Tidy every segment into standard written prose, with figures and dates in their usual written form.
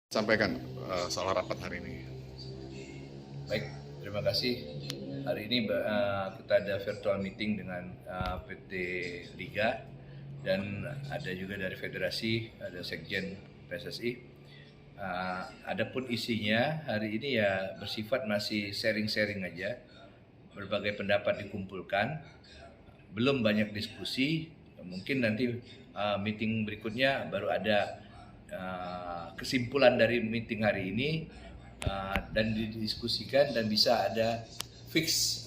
Sampaikan soal rapat hari ini. Baik, terima kasih. Hari ini kita ada virtual meeting dengan PT Liga dan ada juga dari Federasi, ada Sekjen PSSI. Adapun isinya hari ini ya bersifat masih sharing-sharing aja, berbagai pendapat dikumpulkan, belum banyak diskusi. Mungkin nanti meeting berikutnya baru ada kesimpulan dari meeting hari ini dan didiskusikan dan bisa ada fix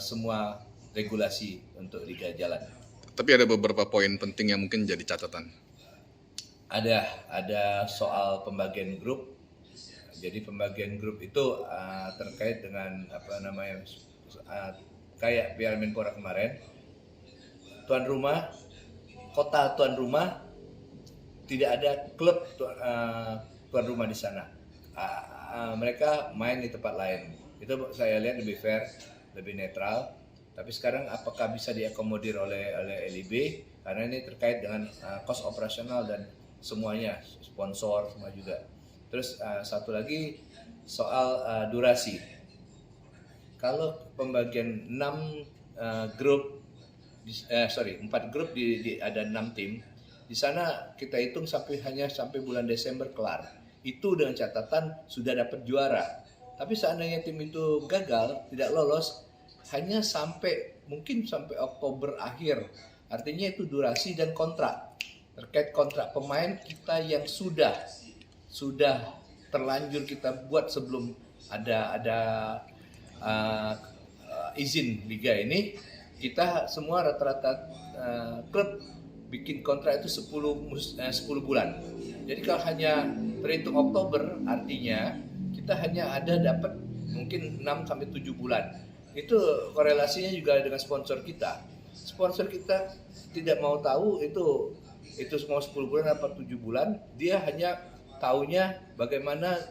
semua regulasi untuk Liga jalan. Tapi ada beberapa poin penting yang mungkin jadi catatan. Ada soal pembagian grup. Jadi pembagian grup itu terkait dengan kayak Piala Menpora kemarin. Tuan rumah, kota tuan rumah, tidak ada klub tuan rumah di sana. Mereka main di tempat lain. Itu saya lihat lebih fair, lebih netral. Tapi sekarang apakah bisa diakomodir oleh LIB? Karena ini terkait dengan kos operasional dan semuanya, sponsor semua juga. Terus satu lagi soal durasi. Kalau pembagian 4 grup ada 6 tim. Di sana kita hitung hanya sampai bulan Desember kelar. Itu dengan catatan sudah dapat juara. Tapi seandainya tim itu gagal, tidak lolos, hanya mungkin sampai Oktober akhir. Artinya itu durasi dan kontrak. Terkait kontrak pemain kita yang sudah terlanjur kita buat sebelum ada izin liga ini, kita semua rata-rata klub bikin kontrak itu 10 bulan. Jadi kalau hanya terhitung Oktober, artinya kita hanya dapat mungkin 6 sampai 7 bulan. Itu korelasinya juga dengan sponsor kita. Sponsor kita tidak mau tahu itu mau 10 bulan atau 7 bulan, dia hanya taunya bagaimana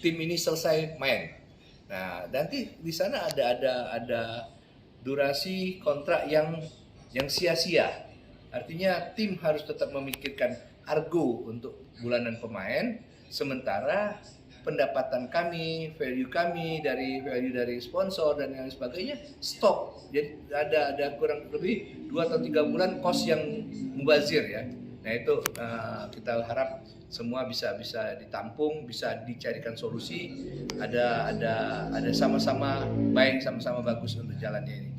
tim ini selesai main. Nah, nanti di sana ada durasi kontrak yang sia-sia. Artinya tim harus tetap memikirkan argo untuk bulanan pemain, sementara pendapatan kami, value dari sponsor dan lain sebagainya stop. Jadi ada kurang lebih 2 atau 3 bulan kos yang mubazir ya. Nah itu kita harap semua bisa ditampung, bisa dicarikan solusi. Ada sama-sama baik, sama-sama bagus untuk jalannya ini.